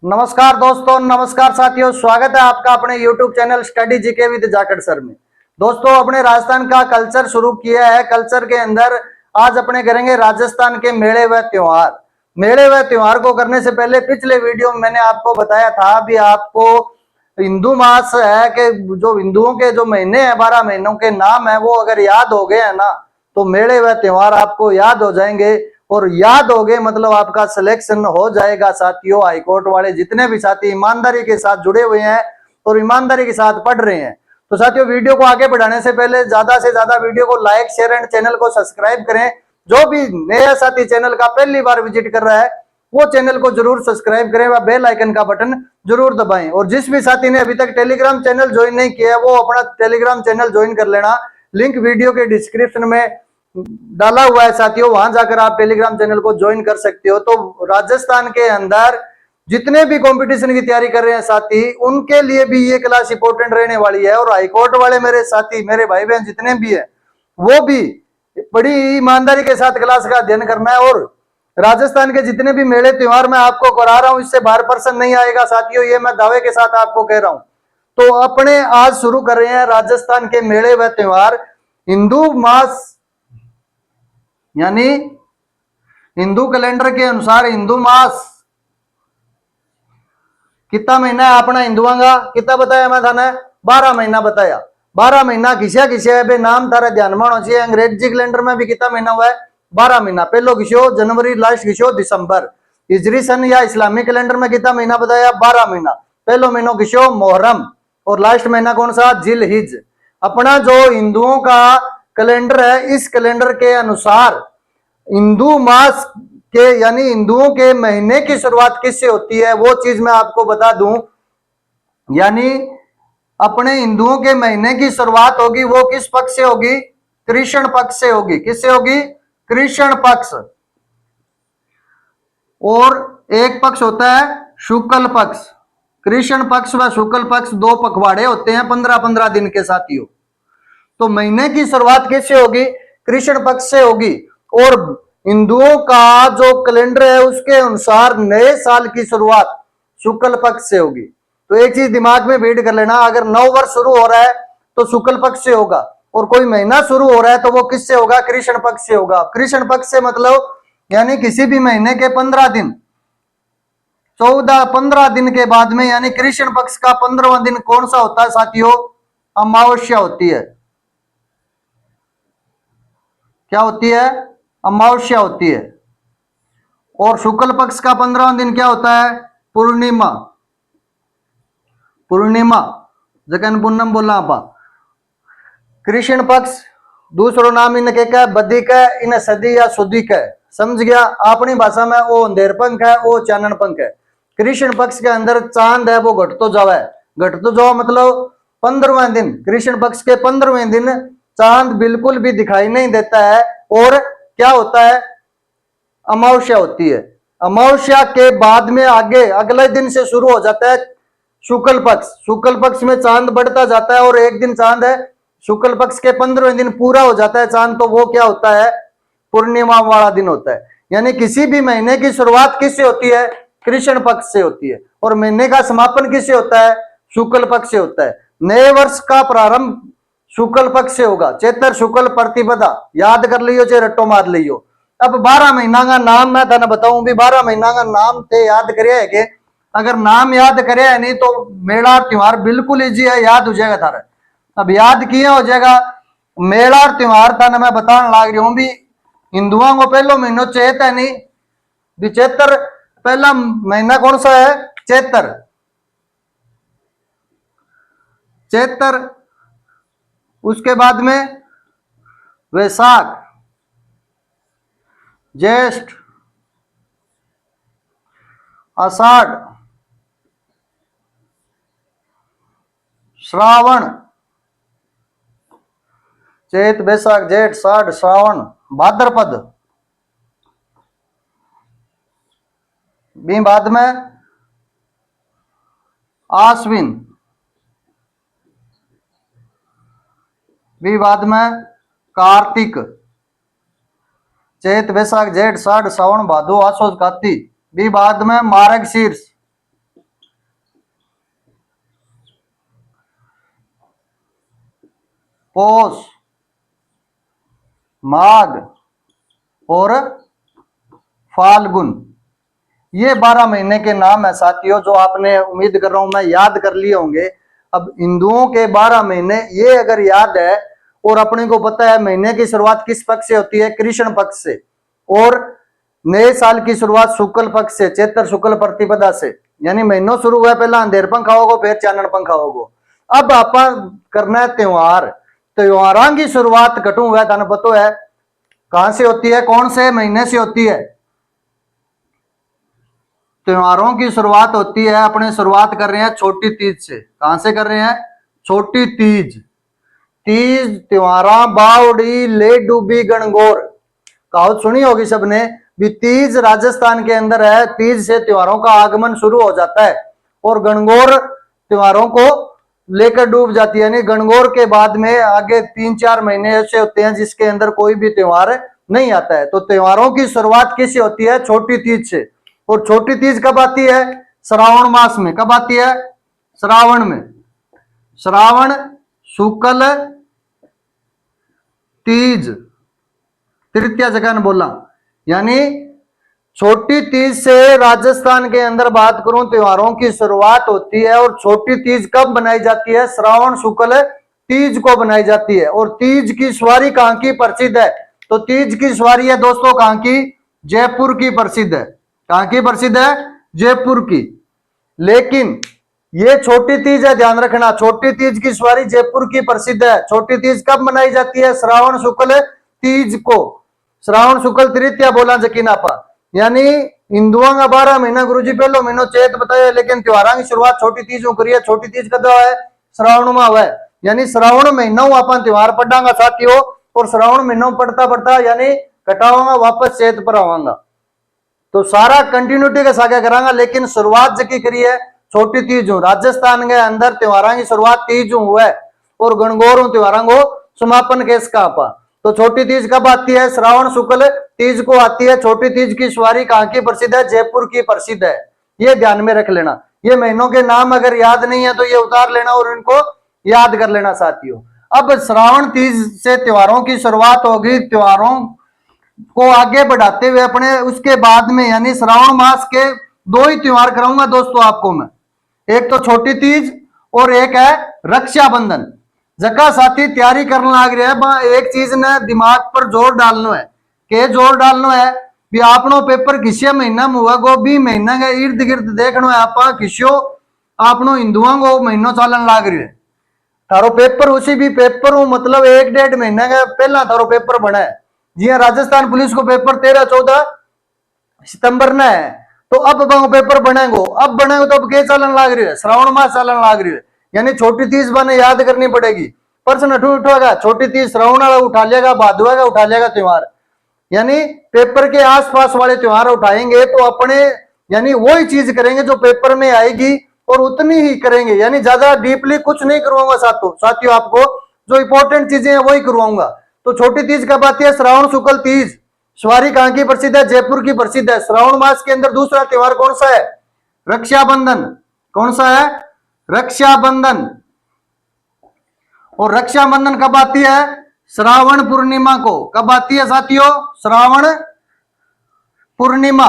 नमस्कार दोस्तों, नमस्कार साथियों, स्वागत है आपका अपने YouTube channel study GK with Jakhar sir में। दोस्तों, अपने राजस्थान का कल्चर शुरू किया है। कल्चर के अंदर आज अपने करेंगे राजस्थान के मेले व त्योहार। मेले व त्योहार को करने से पहले पिछले वीडियो में मैंने आपको बताया था भी आपको हिंदू मास है कि जो हिंदुओं के जो महीने हैं 12 महीनों के नाम है वो अगर याद हो गए हैं ना तो मेले व त्योहार आपको याद हो जाएंगे। और याद हो गए मतलब आपका सिलेक्शन हो जाएगा साथियों। हाईकोर्ट वाले जितने भी साथी ईमानदारी के साथ जुड़े हुए हैं और ईमानदारी के साथ पढ़ रहे हैं तो साथियों वीडियो को आगे बढ़ाने से पहले ज्यादा से ज्यादा वीडियो को लाइक शेयर एंड चैनल को सब्सक्राइब करें। जो भी नया साथी चैनल का पहली बार विजिट कर रहा है वो चैनल को जरूर सब्सक्राइब करें व बेल आइकन का बटन जरूर दबाएं। और जिस भी साथी ने अभी तक टेलीग्राम चैनल ज्वाइन नहीं किया है वो अपना टेलीग्राम चैनल ज्वाइन कर लेना। लिंक वीडियो के डिस्क्रिप्शन में डाला हुआ है साथियों, वहां जाकर आप टेलीग्राम चैनल को ज्वाइन कर सकते हो। तो राजस्थान के अंदर जितने भी कंपटीशन की तैयारी कर रहे हैं साथी उनके लिए भी ये क्लास इंपॉर्टेंट रहने वाली है। और हाईकोर्ट वाले मेरे साथी मेरे भाई बहन जितने भी है वो भी बड़ी ईमानदारी के साथ क्लास का अध्ययन करना है। और राजस्थान के जितने भी मेले त्योहार मैं आपको करा रहा हूं इससे बाहर पर्सन नहीं आएगा साथियों, ये मैं दावे के साथ आपको कह रहा हूं। तो अपने आज शुरू कर रहे हैं राजस्थान के मेले व त्योहार। हिंदू मास यानी हिंदू कैलेंडर के अनुसार हिंदू मास कितना महीना है अपना हिंदुओं का, कितना बताया मैं थाने? 12 महीना बताया। 12 महीना घिसिया घिसिया है नाम थारा ध्यान में होना चाहिए। अंग्रेजी कैलेंडर में भी कितना महीना हुआ है? 12 महीना। पहलो घिसो जनवरी, लास्ट घिसो दिसंबर। हिजरी सन या इस्लामिक कैलेंडर में कितना महीना बताया? 12 महीना। पहलो महीनो घिसो मोहर्रम और लास्ट महीना कौन सा? जिल हिज। अपना जो हिंदुओं का कैलेंडर है इस कैलेंडर के अनुसार हिंदू मास के यानी हिंदुओं के महीने की शुरुआत किससे होती है वो चीज मैं आपको बता दूं। यानी अपने हिंदुओं के महीने की शुरुआत होगी वो किस पक्ष से होगी? कृष्ण पक्ष से होगी। किससे होगी? कृष्ण पक्ष। और एक पक्ष होता है शुक्ल पक्ष। कृष्ण पक्ष व शुक्ल पक्ष दो पखवाड़े होते हैं 15-15 दिन के साथियों। तो महीने की शुरुआत किससे होगी? कृष्ण पक्ष से होगी। और हिंदुओं का जो कैलेंडर है उसके अनुसार नए साल की शुरुआत शुक्ल पक्ष से होगी। तो एक चीज दिमाग में फीड कर लेना, अगर नव वर्ष शुरू हो रहा है तो शुक्ल पक्ष से होगा और कोई महीना शुरू हो रहा है तो वो किससे होगा? कृष्ण पक्ष से होगा। कृष्ण पक्ष से मतलब यानी किसी भी महीने के 15 दिन 15 दिन के बाद में यानी कृष्ण पक्ष का 15वां दिन कौन सा होता है साथियों? अमावस्या होती है। क्या होती है? अमावस्या होती है। और शुक्ल पक्ष का 15वां दिन क्या होता है? पूर्णिमा। पूर्णिमा जगन पूनम बोला आप। कृष्ण पक्ष दूसरो नाम इनके का बदिक है, इन सदी या सुदिक है। समझ गया? अपनी भाषा में वो अंधेर पंख है वो चानन पंख है। कृष्ण पक्ष के अंदर चांद है वो घट तो जावा है। घट तो जावा मतलब 15वें दिन, कृष्ण पक्ष के 15वें दिन चांद बिल्कुल भी दिखाई नहीं देता है। और क्या होता है? अमावस्या होती है। अमावस्या के बाद में आगे अगले दिन से शुरू हो जाता है शुक्ल पक्ष। शुक्ल पक्ष में चांद बढ़ता जाता है और एक दिन चांद है शुक्ल पक्ष के 15वें दिन पूरा हो जाता है चांद, तो वो क्या होता है? पूर्णिमा वाला दिन होता है। यानी किसी भी महीने की शुरुआत किससे होती है? कृष्ण पक्ष से होती है। और महीने का समापन किससे होता है? शुक्ल पक्ष से होता है। नए वर्ष का प्रारंभ शुक्ल पक्ष से होगा। चैत्र शुक्ल प्रतिपदा याद कर लियो चाहे रट्टो मार लियो। अब 12 महीना का नाम मैं थाने बताऊं भी 12 महीना का नाम थे याद करे है के? अगर नाम याद करे है नहीं तो मेला त्योहार बिल्कुल इजी है, याद हो जाएगा थारा। अब याद किया हो जाएगा। मेला त्योहार थाने मैं बताने लाग रही हूं भी हिंदुओं को पहलो महीनो चैत है नहीं भी चैत्र। पहला महीना कौन सा है? चैत्र। चैत्र। उसके बाद में वैशाख, ज्येष्ठ, आषाढ़, श्रावण। चैत वैशाख जेठ साढ़ श्रावण भाद्रपद। भी बाद में आश्विन। भी बाद में कार्तिक। चैत वैशाख जेठ साढ़ श्रावण भादो आसोज काती। भी बाद में मार्गशीर्ष। पौष, माघ और फाल्गुन। ये 12 महीने के नाम है साथियों, जो आपने उम्मीद कर रहा हूं मैं याद कर लिए होंगे। अब हिंदुओं के 12 महीने ये अगर याद है, और अपने को पता है महीने की शुरुआत किस पक्ष से होती है, कृष्ण पक्ष से, और नए साल की शुरुआत शुक्ल पक्ष से, चैत्र शुक्ल प्रतिपदा से। यानी महीनों शुरू हुआ, पहला अंधेर पंखा होगा, फिर चानन पंखा होगा। अब आप करना है त्योहार। त्योहारों की शुरुआत कटू हुआ थाने पता है कहां से होती है, कौन से महीने से होती है। त्योहारों की शुरुआत होती है, अपने शुरुआत कर रहे हैं छोटी तीज से। कहां से कर रहे हैं, छोटी तीज। तीज त्योहारा बावड़ी ले डूबी गणगौर, कहावत सुनी होगी सबने भी। तीज राजस्थान के अंदर है, तीज से त्योहारों का आगमन शुरू हो जाता है और गणगौर त्योहारों को लेकर डूब जाती है। यानी गणगौर के बाद में आगे 3-4 महीने ऐसे होते हैं जिसके अंदर कोई भी त्योहार नहीं आता है। तो त्योहारों की शुरुआत किससे होती है, छोटी तीज से। और छोटी तीज कब आती है, श्रावण मास में। कब आती है, श्रावण में। श्रावण शुक्ल तीज, तृतीया जगह ने बोला। यानी छोटी तीज से राजस्थान के अंदर बात करूं त्योहारों की शुरुआत होती है। और छोटी तीज कब बनाई जाती है, श्रावण शुक्ल तीज को बनाई जाती है। और तीज की सवारी कहां की प्रसिद्ध है, तो तीज की सवारी है दोस्तों कहां की, जयपुर की प्रसिद्ध है। कहां की प्रसिद्ध है, जयपुर की। लेकिन ये छोटी तीज है, ध्यान रखना, छोटी तीज की सवारी जयपुर की प्रसिद्ध है। छोटी तीज कब मनाई जाती है, श्रावण शुक्ल तीज को। श्रावण शुक्ल तृतीया बोला जकीन आपा। यानी हिंदुओं का 12 महीना गुरुजी पहलो महीनो चैत बताया, लेकिन त्योहारों की शुरुआत छोटी तीज करिए। छोटी तीज कद है, श्रावण में हुआ है। यानी श्रावण महीना अपन त्योहार पढ़ांगा साथियों, और श्रावण महीना पढ़ता पढ़ता यानी कटाऊंगा वापस चैत पर आवांगा। तो सारा कंटिन्यूटी के साथ करांगा, लेकिन शुरुआत जकी करी है छोटी तीज हूं। राजस्थान के अंदर त्योहारों की शुरुआत तीज हुआ है और गणगौर त्योहारों को समापन केस का आपा। तो छोटी तीज कब आती है, श्रावण शुक्ल तीज को आती है। छोटी तीज की सवारी कहां की प्रसिद्ध है, जयपुर की प्रसिद्ध है। ये ध्यान में रख लेना। ये महीनों के नाम अगर याद नहीं है तो ये उतार लेना और इनको याद कर लेना साथियों। अब श्रावण तीज से त्योहारों की शुरुआत होगी। त्योहारों को आगे बढ़ाते हुए अपने उसके बाद में यानी श्रावण मास के 2 ही त्योहार कराऊंगा दोस्तों आपको मैं। एक तो छोटी तीज और एक है रक्षाबंधन। जका साथी तैयारी करने लग रहे हैं, एक चीज ने दिमाग पर जोर डालना है। के जोर डालना है भी आपनो पेपर किसी महीना में हुआ गो, भी महीना के इर्द गिर्द देखना है आप किस्यो आपनो हिंदुओं को महीनों चालन लाग रही है। थारो पेपर उसी भी पेपर हूं, मतलब 1-1.5 महीना का पहला थारो पेपर बना है। जी राजस्थान पुलिस को पेपर 13-14 सितंबर ने है, तो अब पेपर बनेगो। अब बनेगो तो अब क्या चालन लाग रही है, श्रावण मास चालन लाग रही है। यानी छोटी तीज बने याद करनी पड़ेगी। प्रश्न उठेगा छोटी तीज श्रावण वाला उठा लेगा, भादुआ का उठा लेगा त्योहार। यानी पेपर के आसपास वाले त्योहार उठाएंगे तो अपने यानी वही चीज करेंगे जो पेपर में आएगी और उतनी ही करेंगे। यानी ज्यादा डीपली कुछ नहीं करवाऊंगा साथियों, आपको जो इंपॉर्टेंट चीजें हैं वही करवाऊंगा। तो छोटी तीज कब आती है, श्रावण शुक्ल तीज। सवारी कहां की प्रसिद्ध है, जयपुर की प्रसिद्ध है। श्रावण मास के अंदर दूसरा त्योहार कौन सा है, रक्षाबंधन। कौन सा है, रक्षाबंधन। और रक्षाबंधन कब आती है, श्रावण पूर्णिमा को। कब आती है साथियों, श्रावण पूर्णिमा।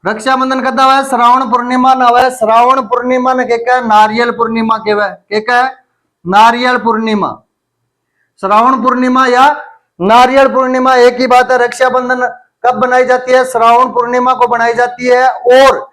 रक्षाबंधन कदा है, श्रावण पूर्णिमा ना है। श्रावण पूर्णिमा ने क्या नारियल पूर्णिमा क्या है, नारियल पूर्णिमा। श्रावण पूर्णिमा या नारियल पूर्णिमा एक ही बात है। रक्षाबंधन कब बनाई जाती है, श्रावण पूर्णिमा को बनाई जाती है। और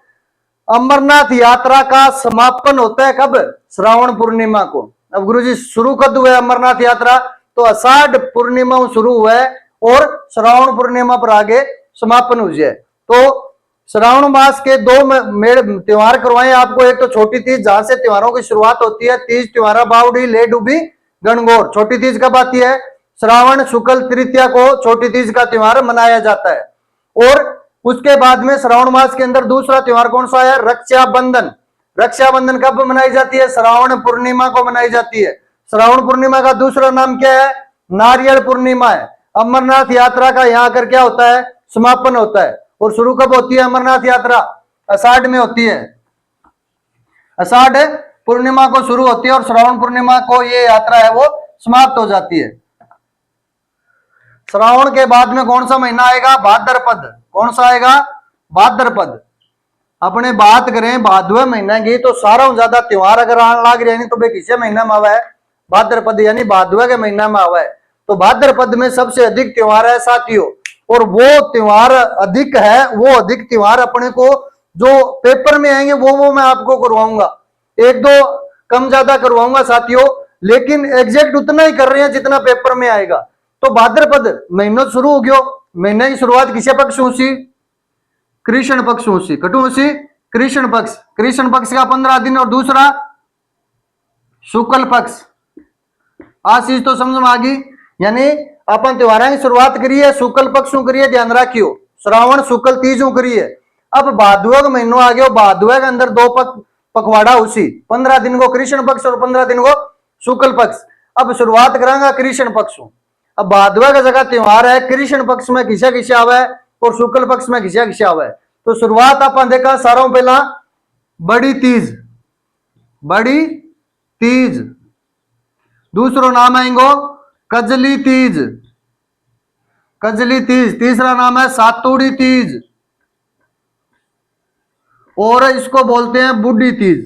अमरनाथ यात्रा का समापन होता है कब, श्रावण पूर्णिमा को। अब गुरुजी शुरू कब हुआ अमरनाथ यात्रा, तो आषाढ़ पूर्णिमा शुरू हुआ है और श्रावण पूर्णिमा पर आगे समापन हुई है। तो श्रावण मास के 2 मेड़ त्योहार करवाए आपको। एक तो छोटी तीज जहां से त्योहारों की शुरुआत होती है, तीज त्योहारा बावड़ी ले डूबी गणगौर। छोटी तीज कब आती है, श्रावण शुक्ल तृतीया को छोटी तीज का त्योहार मनाया जाता है। और उसके बाद में श्रावण मास के अंदर दूसरा त्योहार कौन सा है, रक्षाबंधन। रक्षाबंधन कब मनाई जाती है, श्रावण पूर्णिमा को मनाई जाती है। श्रावण पूर्णिमा का दूसरा नाम क्या है, नारियल पूर्णिमा है। अमरनाथ यात्रा का यहाँ कर क्या होता है, समापन होता है। और शुरू कब होती है अमरनाथ यात्रा, आषाढ़ में होती है। आषाढ़ पूर्णिमा को शुरू होती है और श्रावण पूर्णिमा को ये यात्रा है वो समाप्त हो जाती है। श्रावण के बाद में कौन सा महीना आएगा? भाद्रपद। कौन सा आएगा? भाद्रपद। अपने बात करें भादवे महीने की तो सारा ज्यादा त्योहार अगर आने लग रहे हैं तो वे किसे महीना में आवा है? भाद्रपद यानी भादवे के महीना में आवा है। तो भाद्रपद में सबसे अधिक त्योहार है साथियों, और वो त्योहार अधिक है, वो अधिक त्योहार अपने को जो पेपर में आएंगे वो मैं आपको करवाऊंगा, एक दो कम ज्यादा करवाऊंगा साथियों, लेकिन एग्जैक्ट उतना ही कर रहे हैं जितना पेपर में आएगा। तो भाद्रपद महीना शुरू हो गयो। महीने की शुरुआत किसे पक्ष हुई? कृष्ण पक्ष हुई। कटु हुई कृष्ण पक्ष। कृष्ण पक्ष का 15 दिन और दूसरा शुक्ल पक्ष। आज चीज तो समझ में आ गई। यानी अपन त्योहार की शुरुआत करिए शुक्ल पक्ष करिए, ध्यान रखियो श्रावण शुक्ल तीज करिए। अब भादुआ का महीनो आ गया, भादुआ के अंदर दो पखवाड़ा उसी 15 दिन को कृष्ण पक्ष और 15 दिन को शुक्ल पक्ष। अब शुरुआत करांगा कृष्ण पक्ष। अब भादुआ का जगह त्योहार है, कृष्ण पक्ष में किसा किसा आवे और शुक्ल पक्ष में किसा किसा आवे। तो शुरुआत अपन देखा सारों पहला बड़ी तीज। बड़ी तीज। दूसरो नाम आएंगो कजली तीज। कजली तीज। तीसरा नाम है सातुड़ी तीज और इसको बोलते हैं बूढ़ी तीज।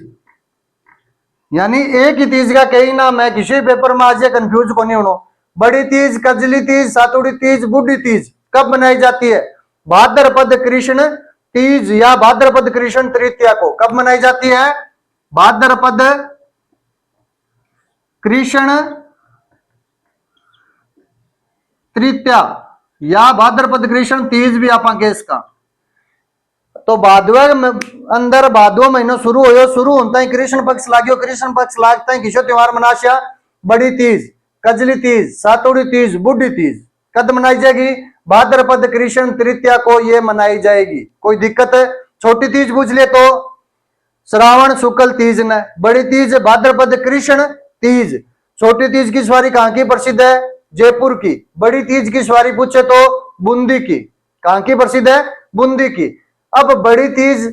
यानी एक ही तीज का कई नाम है, किसी पेपर में आज कंफ्यूज को नहीं होना। बड़ी तीज, कजली तीज, सातुड़ी तीज, बूढ़ी तीज कब मनाई जाती है? भाद्रपद कृष्ण तीज या भाद्रपद कृष्ण तृतीया को। कब मनाई जाती है? भाद्रपद कृष्ण तृतीया या भाद्रपद कृष्ण तीज भी आप इसका। तो भादवे अंदर भादवा महीना शुरू हो, शुरू होता है कृष्ण पक्ष लाग्यो। कृष्ण पक्ष लागता है किशो त्योहार मनाशा बड़ी तीज, कजली तीज, सातुड़ी तीज, बूढ़ी तीज। कद मनाई जाएगी? भाद्रपद कृष्ण तृतीया को ये मनाई जाएगी। कोई दिक्कत है? छोटी तीज पूछ ले तो श्रावण शुक्ल तीज न, बड़ी तीज भाद्रपद कृष्ण तीज। छोटी तीज की सवारी कहां की प्रसिद्ध है? जयपुर की। बड़ी तीज की सवारी पूछे तो बूंदी की। कहां की प्रसिद्ध है? बूंदी की। अब बड़ी तीज,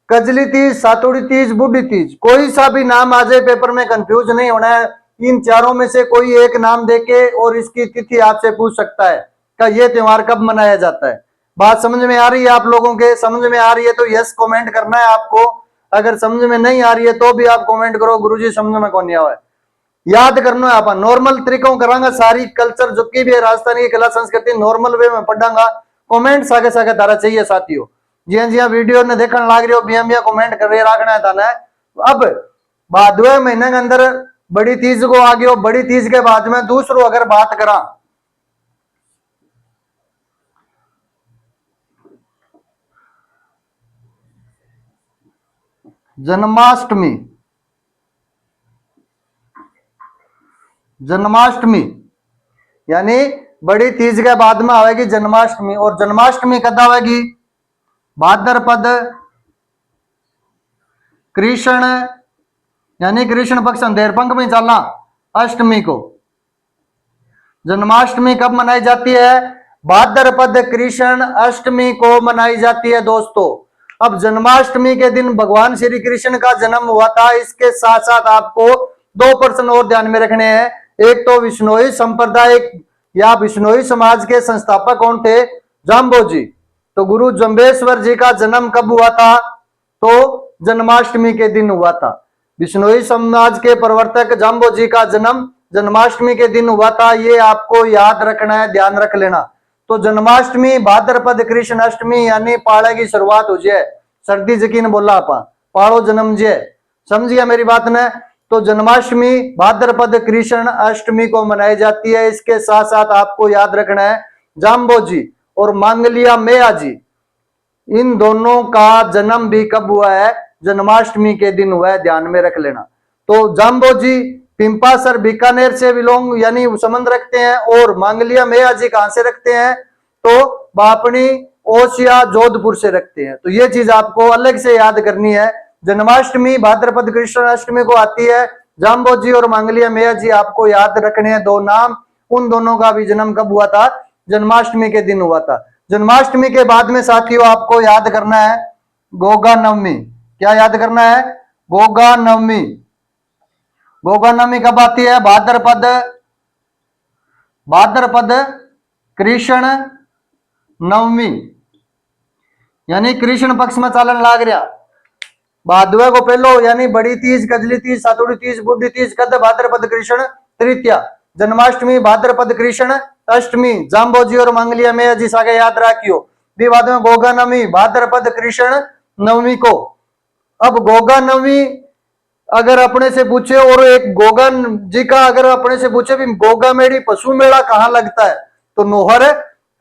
कजली तीज, सातुड़ी तीज, बूढ़ी तीज, कोई सा भी नाम आ जाए पेपर में कंफ्यूज नहीं होना है। इन चारों में से कोई एक नाम देके और इसकी तिथि आपसे पूछ सकता है कि ये त्योहार कब मनाया जाता है। बात समझ में आ रही है आप लोगों के? समझ में आ रही है तो यस कमेंट करना है आपको। अगर समझ में नहीं आ रही है तो भी आप कमेंट करो गुरुजी समझ में कौन नहीं आवा है। याद करना है आप नॉर्मल तरीकों करांगा। सारी कल्चर जो की भी है राजस्थानी की कला संस्कृति नॉर्मल वे में पढ़ांगा। कमेंट सागे सागे तारा चाहिए साथियों। जी हाँ वीडियो ने देखने लाग रहे हो बिया कमेंट कर रहे रखना है ताना। अब भादवे महीने के अंदर बड़ी तीज को आ गयो। बड़ी तीज के बाद में दूसरों अगर बात करा जन्माष्टमी। जन्माष्टमी यानी बड़ी तीज के बाद में आएगी जन्माष्टमी। और जन्माष्टमी कद आएगी? भाद्रपद कृष्ण यानी कृष्ण पक्ष अंधेर पंख में चलना अष्टमी को। जन्माष्टमी कब मनाई जाती है? भाद्रपद कृष्ण अष्टमी को मनाई जाती है दोस्तों। अब जन्माष्टमी के दिन भगवान श्री कृष्ण का जन्म हुआ था। इसके साथ साथ आपको दो प्रश्न और ध्यान में रखने हैं। एक तो विष्णोई संप्रदाय या विष्णोई समाज के संस्थापक कौन थे? जाम्बोजी। तो गुरु जम्बेश्वर जी का जन्म कब हुआ था? तो जन्माष्टमी के दिन हुआ था। विष्णोई समाज के प्रवर्तक जाम्बोजी का जन्म जन्माष्टमी के दिन हुआ था। ये आपको याद रखना है, ध्यान रख लेना। तो जन्माष्टमी भाद्रपद कृष्ण अष्टमी यानी पाड़े की शुरुआत हो जाए। सर्दी यकीन बोला आप पाड़ो जन्म जे। समझ गया मेरी बात ने? तो जन्माष्टमी भाद्रपद कृष्ण अष्टमी को मनाई जाती है। इसके साथ साथ आपको याद रखना है जाम्बोजी और मांगलिया मेया जी, इन दोनों का जन्म भी कब हुआ है? जन्माष्टमी के दिन हुआ है, ध्यान में रख लेना। तो जाम्बोजी पिंपासर बीकानेर से बिलोंग यानी संबंध रखते हैं और मांगलिया मेया जी कहां से रखते हैं? तो बापनी ओसिया जोधपुर से रखते हैं। तो ये चीज आपको अलग से याद करनी है। जन्माष्टमी भाद्रपद कृष्ण अष्टमी को आती है। जाम्बोजी और मांगलिया मेया जी आपको याद रखने हैं दो नाम। उन दोनों का भी जन्म कब हुआ था? जन्माष्टमी के दिन हुआ था। जन्माष्टमी के बाद में साथियों आपको याद करना है गोगा नवमी। क्या याद करना है? गोगा नवमी। गोगा नवमी कब आती है? भाद्रपद, भाद्रपद कृष्ण नवमी, यानी कृष्ण पक्ष में चालन लाग रहा। भादवे को पहलो यानी बड़ी तीज, कजली तीज, सातुड़ी तीज, बुढ़ी तीज, कद भाद्रपद कृष्ण तृतीया, जन्माष्टमी भाद्रपद कृष्ण अष्टमी, जाम्बोजी और मंगलिया में जिस आगे याद रखियो। बाद में गोगा नवमी भाद्रपद कृष्ण नवमी को। अब गोगा नवमी अगर अपने से पूछे, और एक गोगा जी का अगर अपने से पूछे भी गोगा मेड़ी पशु मेला कहाँ लगता है, तो नोहर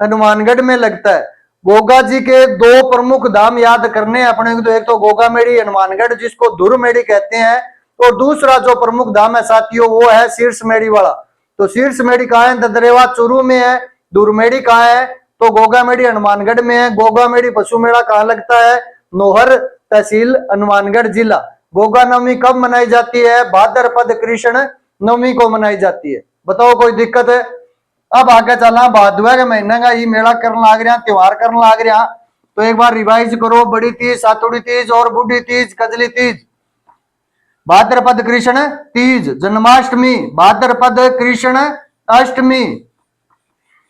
हनुमानगढ़ में लगता है। गोगा जी के दो प्रमुख धाम याद करने अपने को, तो एक तो गोगा मेड़ी हनुमानगढ़ जिसको धुर मेड़ी कहते हैं, और दूसरा जो प्रमुख धाम है साथियों वो है शीर्ष मेड़ी वाला। तो शीर्ष मेड़ी कहाँ है? ददरेवा चूरू में है। धुर मेड़ी कहाँ है? तो गोगा मेड़ी हनुमानगढ़ में है। गोगा मेड़ी पशु मेला कहाँ लगता है? नोहर तहसील हनुमानगढ़ जिला। गोगा नवमी कब मनाई जाती है? भाद्रपद कृष्ण नवमी को मनाई जाती है। बताओ कोई दिक्कत है? अब आगे चलना, भादवे के महीने का ये मेला करने लाग रहा, त्योहार करने लाग रहा, तो एक बार रिवाइज करो। बड़ी तीज, सातुड़ी तीज और बूढ़ी तीज, कजली तीज, भाद्रपद कृष्ण तीज, जन्माष्टमी भाद्रपद कृष्ण अष्टमी,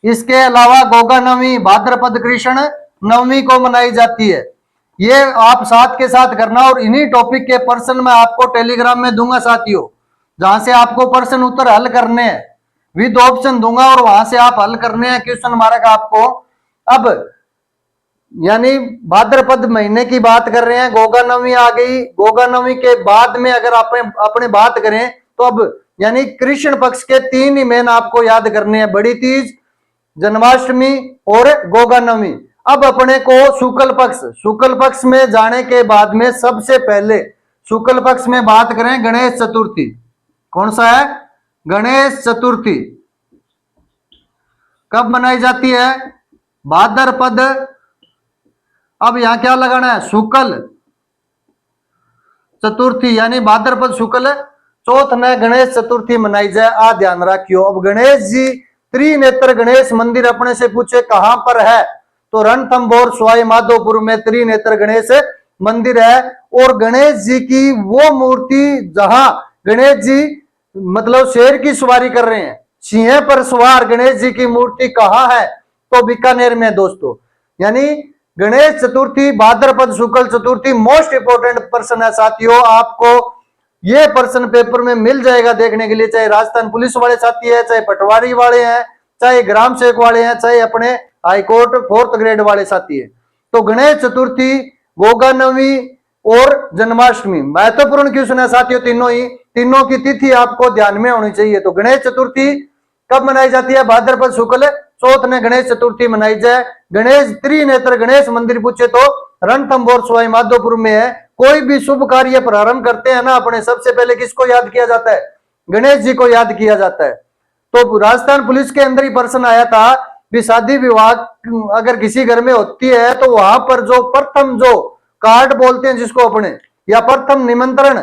इसके अलावा गोगा नवमी भाद्रपद कृष्ण नवमी को मनाई जाती है। ये आप साथ के साथ करना, और इन्हीं टॉपिक के प्रश्न मैं आपको टेलीग्राम में दूंगा साथियों, जहां से आपको प्रश्न उत्तर हल करने हैं, विद ऑप्शन दूंगा और वहां से आप हल करने हैं क्वेश्चन मार्क आपको। अब यानी भाद्रपद महीने की बात कर रहे हैं, गोगा नवमी आ गई। गोगा नवमी के बाद में अगर अपने बात करें तो अब यानी कृष्ण पक्ष के तीन ही मेन आपको याद करने हैं, बड़ी तीज, जन्माष्टमी और गोगा नवमी। अब अपने को शुक्ल पक्ष में जाने के बाद में सबसे पहले शुक्ल पक्ष में बात करें गणेश चतुर्थी। कौन सा है? गणेश चतुर्थी कब मनाई जाती है? भाद्रपद, अब यहां क्या लगाना है? शुक्ल चतुर्थी, यानी भाद्रपद शुक्ल चौथ ने गणेश चतुर्थी मनाई जाए। आ ध्यान रखियो। अब गणेश जी त्रिनेत्र गणेश मंदिर अपने से पूछे कहां पर है, तो रणथंभौर सवाई माधोपुर में त्रिनेत्र गणेश मंदिर है। और गणेश जी की वो मूर्ति जहां गणेश जी मतलब शेर की सवारी कर रहे हैं, सिंह पर सवार गणेश जी की मूर्ति कहां है? तो बीकानेर में दोस्तों। यानी गणेश चतुर्थी भाद्रपद शुक्ल चतुर्थी मोस्ट इंपोर्टेंट प्रश्न है साथियों। आपको ये प्रश्न पेपर में मिल जाएगा देखने के लिए, चाहे राजस्थान पुलिस वाले साथी है, चाहे पटवारी वाले हैं, चाहे ग्राम सेवक वाले हैं, चाहे अपने हाईकोर्ट 4th ग्रेड वाले साथी है। तो गणेश चतुर्थी, गोगा नवमी और जन्माष्टमी महत्वपूर्ण क्वेश्चन है साथियों। तीनों की तिथि आपको ध्यान में होनी चाहिए। तो गणेश चतुर्थी कब मनाई जाती है? भाद्रपद शुक्ल चौथ ने गणेश चतुर्थी मनाई जाए। गणेश त्रिनेत्र गणेश मंदिर पूछे तो रणथंभौर सवाई माधोपुर में है। कोई भी शुभ कार्य प्रारंभ करते हैं ना अपने, सबसे पहले किसको याद किया जाता है? गणेश जी को याद किया जाता है। तो राजस्थान पुलिस के अंदर ही प्रश्न आया था भी शादी विवाह अगर किसी घर में होती है तो वहां पर जो प्रथम जो कार्ड बोलते हैं जिसको अपने, या प्रथम निमंत्रण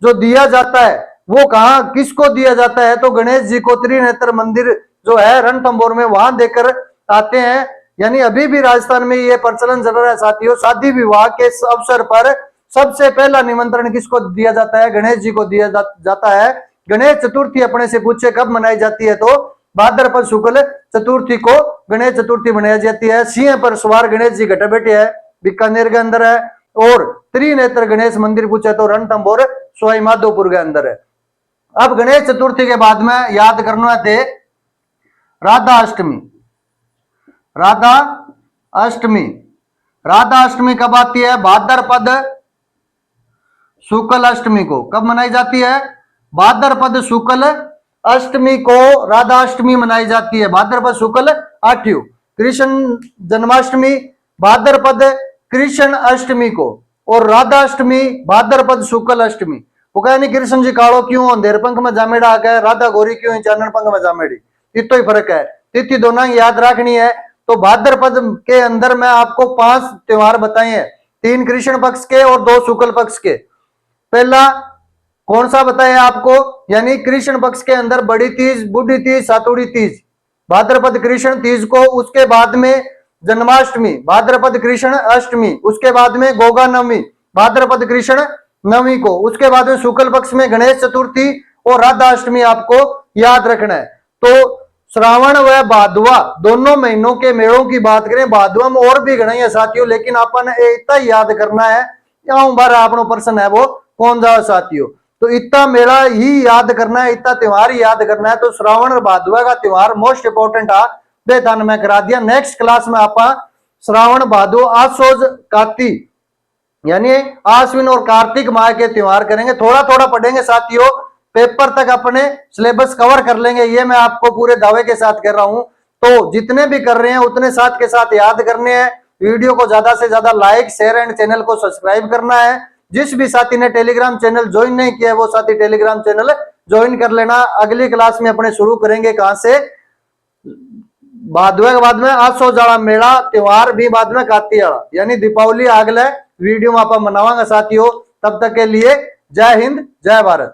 जो दिया जाता है वो कहाँ किसको दिया जाता है? तो गणेश जी को त्रिनेत्र मंदिर जो है रणथंभौर में वहां देकर आते हैं। यानी अभी भी राजस्थान में ये प्रचलन चल रहा है साथियों। शादी विवाह के अवसर पर सबसे पहला निमंत्रण किसको दिया जाता है? गणेश जी को दिया जाता है। गणेश चतुर्थी अपने से पूछे कब मनाई जाती है? तो भाद्रपद शुक्ल चतुर्थी को गणेश चतुर्थी मनाई जाती है। सिंह पर सवार गणेश जी घटे बैठे है, बीकानेर के अंदर है। और त्रिनेत्र गणेश मंदिर पूछे तो रणथंभौर सवाई माधोपुर के अंदर है। अब गणेश चतुर्थी के बाद में याद करना थे राधा अष्टमी। राधा अष्टमी, राधा अष्टमी कब आती है? भाद्रपद शुक्ल अष्टमी को। कब मनाई जाती है? भाद्रपद शुक्ल अष्टमी को राधा अष्टमी मनाई जाती है। भाद्रपद शुक्ल 8 कृष्ण जन्माष्टमी भाद्रपद कृष्ण अष्टमी को, और राधा अष्टमी भाद्रपद शुक्ल अष्टमी। वो कहे नहीं कृष्ण जी कालो क्यों अंधेर पंख में जामेड़ा आ गए, राधा गोरी क्यों चानन पंख में जामेड़ी, इतो ही फर्क है। तिथि दोनों याद रखनी है। तो भाद्रपद के अंदर मैं आपको 5 त्योहार बताए हैं, 3 कृष्ण पक्ष के और 2 शुक्ल पक्ष के। पहला कौन सा बताया आपको? यानी कृष्ण पक्ष के अंदर बड़ी तीज, बूढ़ी तीज, सातुड़ी तीज, भाद्रपद कृष्ण तीज को। उसके बाद में जन्माष्टमी, भाद्रपद कृष्ण अष्टमी। उसके बाद में गोगा नवमी, भाद्रपद कृष्ण नवमी को। उसके बाद में शुक्ल पक्ष में गणेश चतुर्थी और राधाष्टमी आपको याद रखना है। तो श्रावण व भादवा दोनों महीनों के मेलों की बात करें, भादवा में और भी गणाई है साथियों, लेकिन अपन इतना याद करना है, बार आपनो प्रश्न है वो कौन सा साथियों, तो इतना मेला ही याद करना है, इतना त्योहार ही याद करना है। तो श्रावण और भादवा का त्योहार मोस्ट इंपोर्टेंट आ बेतान में करा दिया। नेक्स्ट क्लास में आप श्रावण भादो आसोज कार्तिक यानी आश्विन और कार्तिक माह के त्योहार करेंगे, थोड़ा थोड़ा पढ़ेंगे साथियों, पेपर तक अपने सिलेबस कवर कर लेंगे, ये मैं आपको पूरे दावे के साथ कर रहा हूं। तो जितने भी कर रहे हैं उतने साथ के साथ याद करने हैं। वीडियो को ज्यादा से ज्यादा लाइक शेयर एंड चैनल को सब्सक्राइब करना है। जिस भी साथी ने टेलीग्राम चैनल ज्वाइन नहीं किया है वो साथी टेलीग्राम चैनल ज्वाइन कर लेना। अगली क्लास में अपने शुरू करेंगे कहां से, भादवे के बाद में आसो जाला मेला त्योहार भी बाद में काती वाला यानी दीपावली अगले वीडियो में आप मनावांगे साथियों। तब तक के लिए जय हिंद जय भारत।